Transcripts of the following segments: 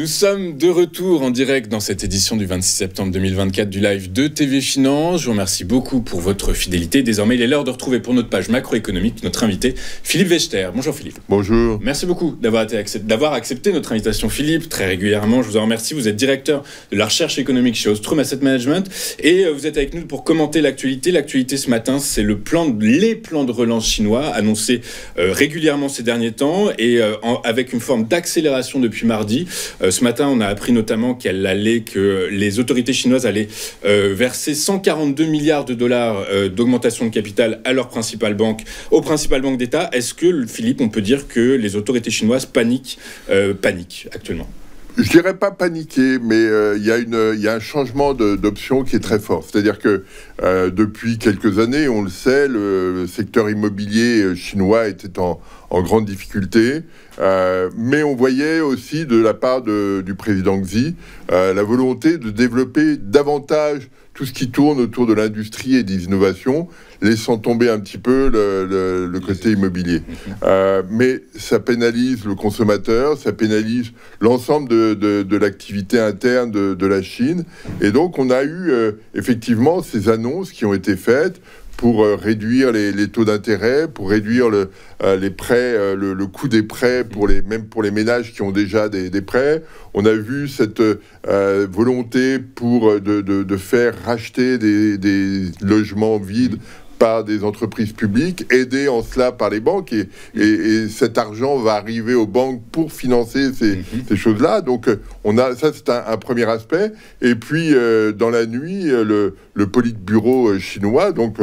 Nous sommes de retour en direct dans cette édition du 26 septembre 2024 du live de TV Finance. Je vous remercie beaucoup pour votre fidélité. Désormais, il est l'heure de retrouver pour notre page macroéconomique notre invité Philippe Wechter. Bonjour Philippe. Bonjour. Merci beaucoup d'avoir accepté notre invitation Philippe, très régulièrement. Je vous en remercie. Vous êtes directeur de la recherche économique chez Ostrom Asset Management et vous êtes avec nous pour commenter l'actualité. L'actualité ce matin, c'est les plans de relance chinois annoncés régulièrement ces derniers temps et avec une forme d'accélération depuis mardi. Ce matin, on a appris notamment que les autorités chinoises allaient verser 142 milliards de dollars d'augmentation de capital à aux principales banques d'État. Est-ce que, Philippe, on peut dire que les autorités chinoises paniquent actuellement ? Je dirais pas paniquer, mais il y a un changement d'option qui est très fort. C'est-à-dire que depuis quelques années, on le sait, le secteur immobilier chinois était en grande difficulté. Mais on voyait aussi de la part du président Xi la volonté de développer davantage tout ce qui tourne autour de l'industrie et des innovations, laissant tomber un petit peu le côté immobilier. Mais ça pénalise le consommateur, ça pénalise l'ensemble de l'activité interne de la Chine. Et donc, on a eu effectivement ces annonces qui ont été faites pour réduire les taux d'intérêt, pour réduire les prêts, le coût des prêts, même pour les ménages qui ont déjà des prêts. On a vu cette volonté de faire racheter des logements vides par des entreprises publiques, aidées en cela par les banques, et cet argent va arriver aux banques pour financer ces choses-là. Donc, ça, c'est un premier aspect. Et puis, dans la nuit, le Politburo chinois, donc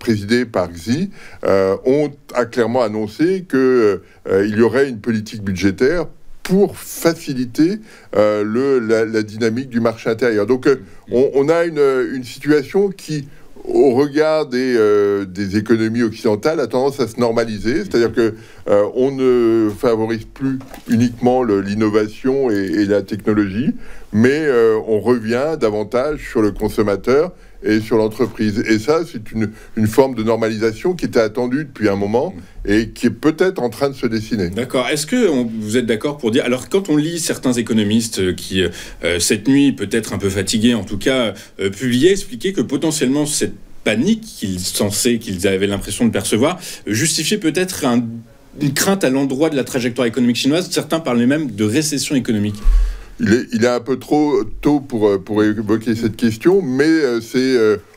présidé par Xi, a clairement annoncé qu'il y aurait une politique budgétaire pour faciliter la dynamique du marché intérieur. Donc, on a une situation qui, au regard des économies occidentales, a tendance à se normaliser. C'est-à-dire que on ne favorise plus uniquement l'innovation et la technologie, mais on revient davantage sur le consommateur et sur l'entreprise. Et ça, c'est une forme de normalisation qui était attendue depuis un moment et qui est peut-être en train de se dessiner. D'accord. Est-ce que vous êtes d'accord pour dire... Alors, quand on lit certains économistes qui, cette nuit, peut-être un peu fatigués, en tout cas, expliquaient que potentiellement cette panique qu'ils avaient l'impression de percevoir justifiait peut-être une crainte à l'endroit de la trajectoire économique chinoise. Certains parlaient même de récession économique. Il est un peu trop tôt pour évoquer cette question, mais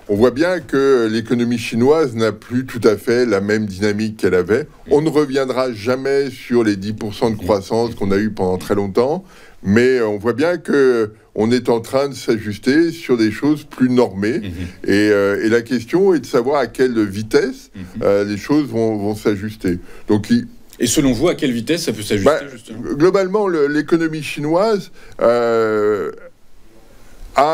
on voit bien que l'économie chinoise n'a plus tout à fait la même dynamique qu'elle avait. On ne reviendra jamais sur les 10% de croissance qu'on a eu pendant très longtemps, mais on voit bien qu'on est en train de s'ajuster sur des choses plus normées. Et la question est de savoir à quelle vitesse les choses vont s'ajuster. Et selon vous, à quelle vitesse ça peut s'ajuster, justement ? Globalement, l'économie chinoise a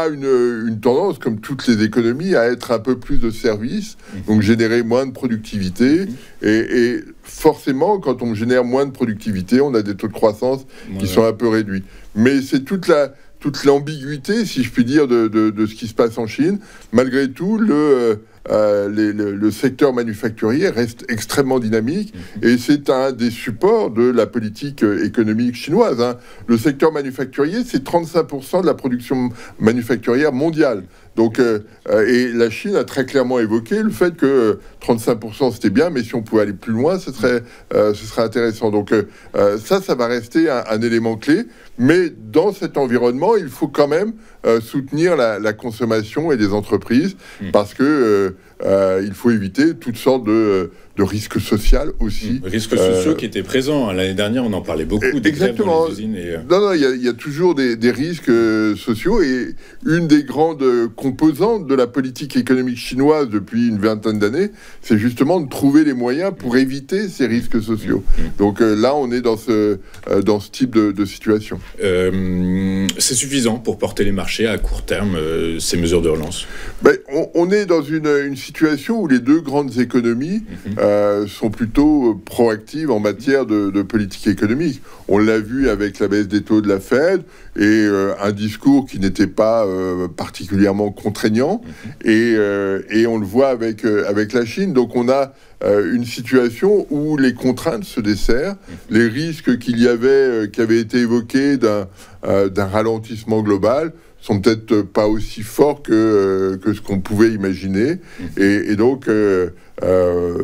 une tendance, comme toutes les économies, à être un peu plus de services, donc générer moins de productivité. Et forcément, quand on génère moins de productivité, on a des taux de croissance qui sont un peu réduits. Mais c'est toute l'ambiguïté, si je puis dire, de ce qui se passe en Chine. Malgré tout, le secteur manufacturier reste extrêmement dynamique et c'est un des supports de la politique économique chinoise. Le secteur manufacturier, c'est 35% de la production manufacturière mondiale. Donc, et la Chine a très clairement évoqué le fait que 35% c'était bien, mais si on pouvait aller plus loin, ce serait intéressant. Donc ça va rester un élément clé. Mais dans cet environnement, il faut quand même soutenir la consommation et les entreprises parce que il faut éviter toutes sortes de risques sociaux aussi. Risques sociaux qui étaient présents. L'année dernière, on en parlait beaucoup. Exactement. Dans les usines Non, il y a toujours des risques sociaux. Et une des grandes composantes de la politique économique chinoise depuis une vingtaine d'années, c'est justement de trouver les moyens pour éviter ces risques sociaux. Donc là, on est dans ce type de situation. C'est suffisant pour porter les marchés à court terme, ces mesures de relance ? On est dans une situation où les deux grandes économies sont plutôt proactives en matière de politique économique. On l'a vu avec la baisse des taux de la Fed et un discours qui n'était pas particulièrement contraignant. Et on le voit avec la Chine. Donc on a une situation où les contraintes se desserrent, les risques qu'il y avait, qui avaient été évoqués d'un ralentissement global, sont peut-être pas aussi forts que ce qu'on pouvait imaginer. Et donc,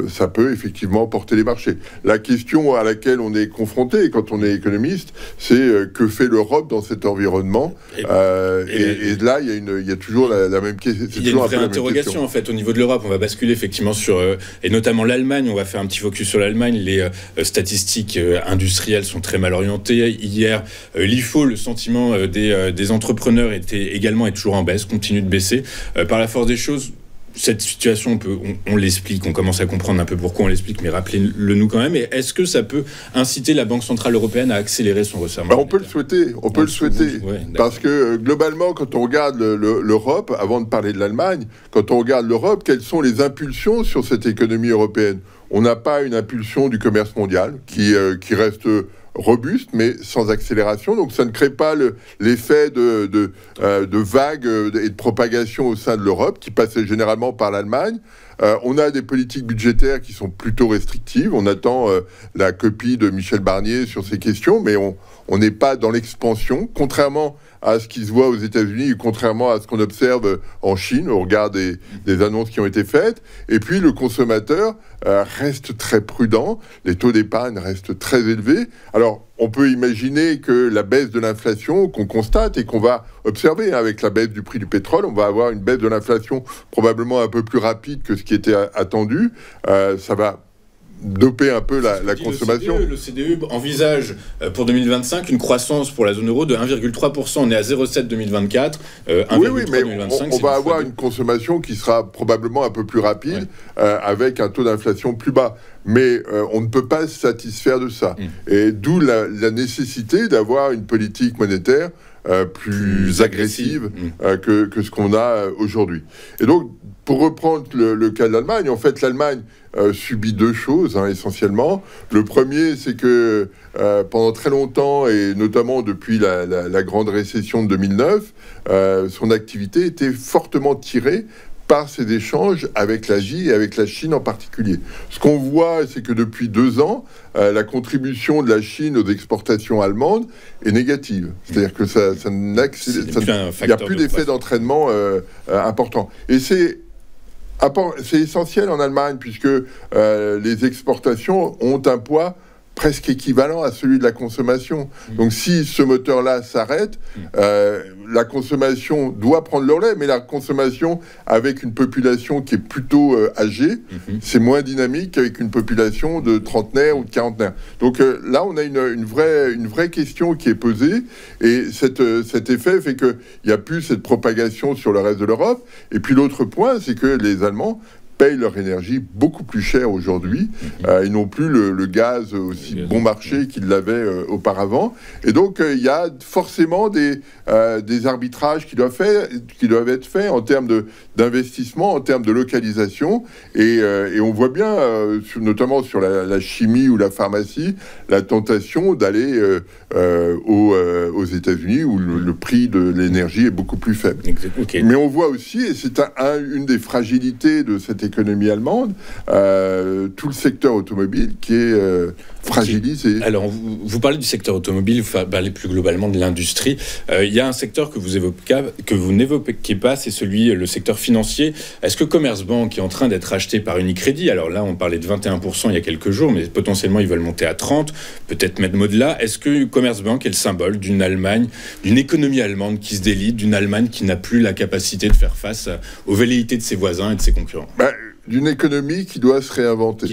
ça peut effectivement porter les marchés. La question à laquelle on est confronté quand on est économiste, c'est que fait l'Europe dans cet environnement. Et là, il y a toujours la même question. Il y a une vraie interrogation en fait au niveau de l'Europe. On va basculer effectivement sur, et notamment l'Allemagne. On va faire un petit focus sur l'Allemagne. Les statistiques industrielles sont très mal orientées. Hier, l'IFO, le sentiment des entrepreneurs était également et toujours en baisse, continue de baisser. Par la force des choses, cette situation, on l'explique, on commence à comprendre un peu pourquoi on l'explique, mais rappelez-le nous quand même. Et est-ce que ça peut inciter la Banque Centrale Européenne à accélérer son resserrement? On peut le souhaiter, parce que globalement, quand on regarde l'Europe, avant de parler de l'Allemagne, quand on regarde l'Europe, quelles sont les impulsions sur cette économie européenne? On n'a pas une impulsion du commerce mondial qui reste robuste, mais sans accélération. Donc ça ne crée pas l'effet de vague et de propagation au sein de l'Europe, qui passait généralement par l'Allemagne. On a des politiques budgétaires qui sont plutôt restrictives. On attend la copie de Michel Barnier sur ces questions, mais on n'est pas dans l'expansion, contrairement à ce qui se voit aux États-Unis et contrairement à ce qu'on observe en Chine au regard des annonces qui ont été faites. Et puis le consommateur reste très prudent, les taux d'épargne restent très élevés. Alors on peut imaginer que la baisse de l'inflation qu'on constate et qu'on va observer avec la baisse du prix du pétrole, on va avoir une baisse de l'inflation probablement un peu plus rapide que ce qui était attendu. Ça va doper un peu la consommation. Le CDE envisage pour 2025 une croissance pour la zone euro de 1,3%. On est à 0,7 2024. Oui, mais 2025, on va avoir une consommation qui sera probablement un peu plus rapide, avec un taux d'inflation plus bas. Mais on ne peut pas se satisfaire de ça. Et d'où la nécessité d'avoir une politique monétaire plus agressive que ce qu'on a aujourd'hui. Et donc, pour reprendre le cas de l'Allemagne, en fait, l'Allemagne subit deux choses, essentiellement. Le premier, c'est que pendant très longtemps, et notamment depuis la grande récession de 2009, son activité était fortement tirée par ces échanges avec l'Asie et avec la Chine en particulier. Ce qu'on voit, c'est que depuis 2 ans, la contribution de la Chine aux exportations allemandes est négative. C'est-à-dire que il n'y a plus d'effet d'entraînement important. Et c'est essentiel en Allemagne, puisque les exportations ont un poids presque équivalent à celui de la consommation. Donc si ce moteur-là s'arrête, la consommation doit prendre le relais, mais la consommation avec une population qui est plutôt âgée, c'est moins dynamique qu'avec une population de trentenaires ou de quarantenaires. Donc là, on a une vraie question qui est posée, et cet effet fait qu'il n'y a plus cette propagation sur le reste de l'Europe. Et puis l'autre point, c'est que les Allemands payent leur énergie beaucoup plus cher aujourd'hui. Ils n'ont plus le gaz aussi bon marché qu'ils l'avaient auparavant. Et donc, il y a forcément des arbitrages qui doivent être faits en termes d'investissement, en termes de localisation. Et on voit bien, notamment sur la chimie ou la pharmacie, la tentation d'aller aux États-Unis où le prix de l'énergie est beaucoup plus faible. Okay. Mais on voit aussi, et c'est une des fragilités de cette économie allemande, tout le secteur automobile qui est fragilisé. Alors, vous parlez du secteur automobile, vous parlez plus globalement de l'industrie. Il y a un secteur que vous n'évoquez pas, c'est le secteur financier. Est-ce que Commerzbank est en train d'être acheté par Unicredit? Alors là, on parlait de 21% il y a quelques jours, mais potentiellement, ils veulent monter à 30%, peut-être mettre au-delà. Est-ce que Commerzbank est le symbole d'une Allemagne, d'une économie allemande qui se délite, d'une Allemagne qui n'a plus la capacité de faire face aux velléités de ses voisins et de ses concurrents? D'une économie qui doit se réinventer.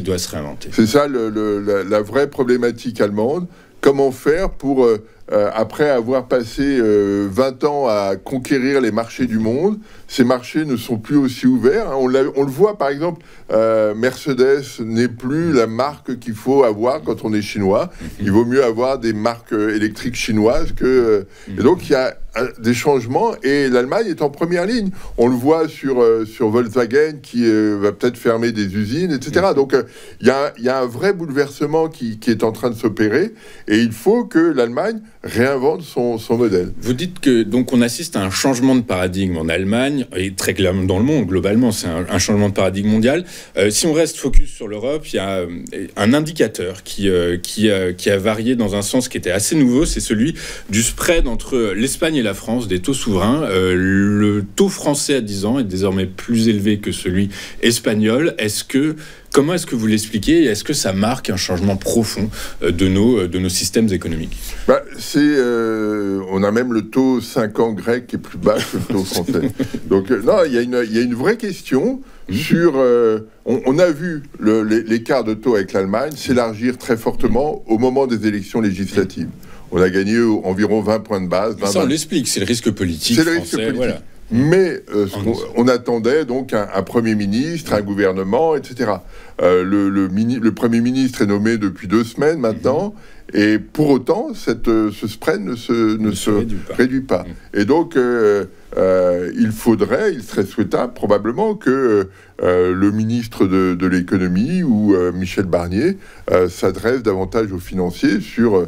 C'est ça la vraie problématique allemande. Comment faire pour, après avoir passé 20 ans à conquérir les marchés du monde, ces marchés ne sont plus aussi ouverts. On le voit, par exemple, Mercedes n'est plus la marque qu'il faut avoir quand on est chinois. Il vaut mieux avoir des marques électriques chinoises que... Et donc, il y a des changements et l'Allemagne est en première ligne. On le voit sur Volkswagen qui va peut-être fermer des usines, etc. Donc il y a un vrai bouleversement qui est en train de s'opérer et il faut que l'Allemagne réinvente son modèle. Vous dites que donc on assiste à un changement de paradigme en Allemagne et très clairement dans le monde globalement, c'est un changement de paradigme mondial. Si on reste focus sur l'Europe, il y a un indicateur qui a varié dans un sens qui était assez nouveau, c'est celui du spread entre l'Espagne et la France des taux souverains. Le taux français à 10 ans est désormais plus élevé que celui espagnol. Comment est-ce que vous l'expliquez et est-ce que ça marque un changement profond de nos systèmes économiques? On a même le taux 5 ans grec qui est plus bas que le taux français. Donc non, il y a une vraie question sur... on a vu l'écart de taux avec l'Allemagne s'élargir très fortement au moment des élections législatives. On a gagné environ 20 points de base. Ça, on l'explique, c'est le risque politique français. C'est le risque politique. Voilà. Mais on attendait donc un Premier ministre, un gouvernement, etc. Le Premier ministre est nommé depuis 2 semaines maintenant, et pour autant, ce spread ne se réduit pas. Et donc, il serait souhaitable probablement que le ministre de l'économie ou Michel Barnier s'adresse davantage aux financiers sur...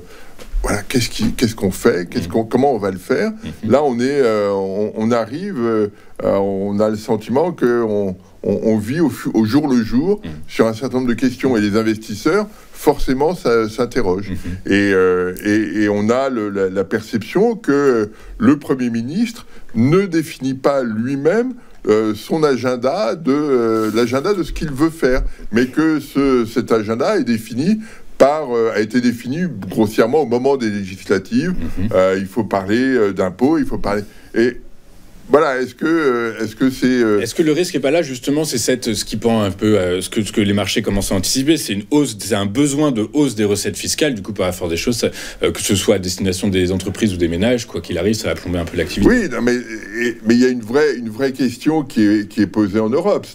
Voilà, qu'est-ce qu'on fait, comment on va le faire. Là, on arrive, on a le sentiment qu'on vit au jour le jour sur un certain nombre de questions. Et les investisseurs, forcément, s'interrogent. Et on a la perception que le Premier ministre ne définit pas lui-même son agenda l'agenda de ce qu'il veut faire, mais que cet agenda est défini a été défini grossièrement au moment des législatives. Il faut parler d'impôts, il faut parler... Et voilà, est-ce que c'est... Est-ce que le risque n'est pas là, justement, c'est ce qui pend un peu à ce que les marchés commencent à anticiper, c'est un besoin de hausse des recettes fiscales, du coup, par la force des choses, que ce soit à destination des entreprises ou des ménages, quoi qu'il arrive, ça va plomber un peu l'activité. Oui, non, mais il y a une vraie question qui est posée en Europe,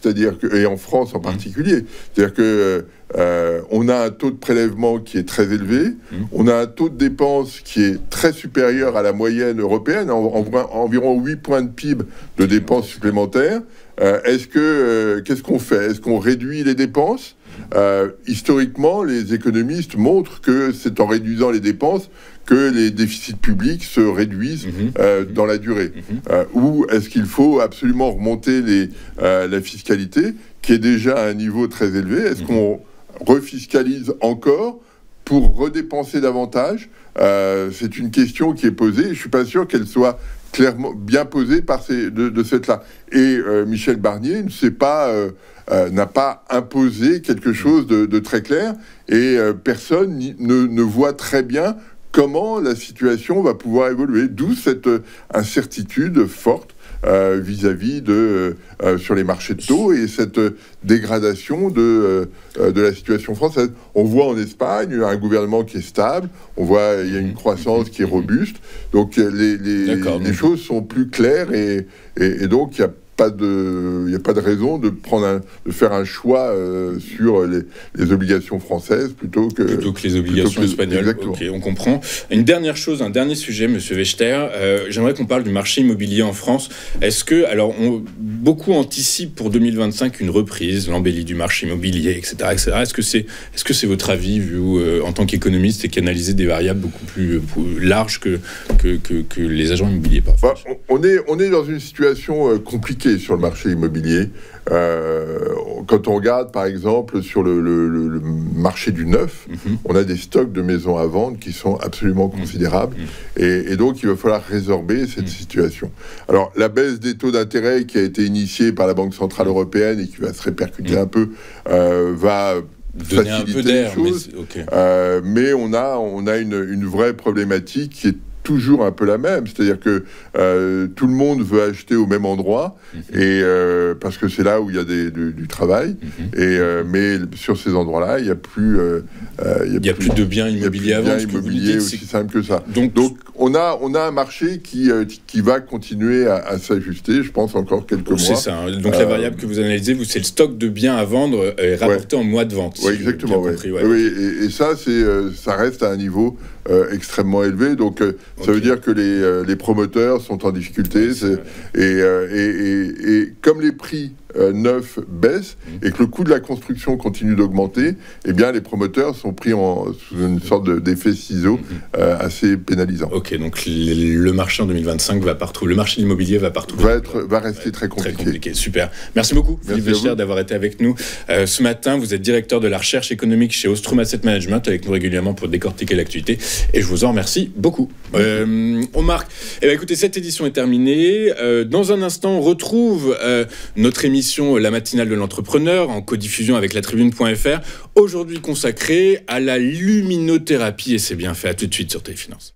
et en France en particulier. C'est-à-dire que on a un taux de prélèvement qui est très élevé, on a un taux de dépense qui est très supérieur à la moyenne européenne, environ 8 points de PIB de dépenses supplémentaires. Qu'est-ce qu'on fait? Est-ce qu'on réduit les dépenses? Historiquement, les économistes montrent que c'est en réduisant les dépenses que les déficits publics se réduisent dans la durée. Ou est-ce qu'il faut absolument remonter la fiscalité, qui est déjà à un niveau très élevé? Est-ce qu'on refiscalise encore pour redépenser davantage? C'est une question qui est posée. Je ne suis pas sûr qu'elle soit clairement bien posée de cette-là. Et Michel Barnier n'a pas imposé quelque chose de très clair, et personne ne voit très bien comment la situation va pouvoir évoluer. D'où cette incertitude forte vis-à-vis sur les marchés de taux et cette dégradation de la situation française. On voit en Espagne un gouvernement qui est stable, on voit il y a une croissance qui est robuste, donc les choses sont plus claires et donc il n'y a pas de raison de faire un choix sur les obligations françaises plutôt que les obligations espagnoles. Exactement. Ok, on comprend. Une dernière chose, un dernier sujet, Monsieur Wechter. J'aimerais qu'on parle du marché immobilier en France. Est-ce que, beaucoup anticipent pour 2025 une reprise, l'embellie du marché immobilier, etc., etc. Est-ce que c'est votre avis, vu en tant qu'économiste et qui analysez des variables beaucoup plus larges que les agents immobiliers parfois? On est dans une situation compliquée sur le marché immobilier. Quand on regarde par exemple sur le marché du neuf, on a des stocks de maisons à vendre qui sont absolument considérables, et donc il va falloir résorber cette situation. Alors la baisse des taux d'intérêt qui a été initiée par la Banque Centrale Européenne et qui va se répercuter un peu va donner un peu d'air, mais on a une vraie problématique qui est toujours un peu la même, c'est-à-dire que tout le monde veut acheter au même endroit, et parce que c'est là où il y a du travail, mais sur ces endroits-là, il n'y a plus de biens immobiliers à vendre. Aussi simple que ça. Donc on a un marché qui va continuer à s'ajuster, je pense, encore quelques mois. C'est ça. Hein. Donc la variable que vous analysez, c'est le stock de biens à vendre rapporté en mois de vente. Oui, exactement. Oui, et ça, ça reste à un niveau extrêmement élevé. Donc ça veut dire que les promoteurs sont en difficulté. Et comme les prix neufs baissent et que le coût de la construction continue d'augmenter, eh bien les promoteurs sont pris sous une sorte d'effet ciseau assez pénalisant. Ok, donc le marché en 2025 le marché de l'immobilier va partout. Va rester très compliqué. Super. Merci beaucoup, Philippe Weschler, d'avoir été avec nous ce matin. Vous êtes directeur de la recherche économique chez Ostrom Asset Management, avec nous régulièrement pour décortiquer l'actualité. Et je vous en remercie beaucoup. On marque. Écoutez, cette édition est terminée. Dans un instant, on retrouve notre émission La matinale de l'entrepreneur en codiffusion avec latribune.fr, aujourd'hui consacrée à la luminothérapie, et c'est bien fait. À tout de suite sur Téléfinance.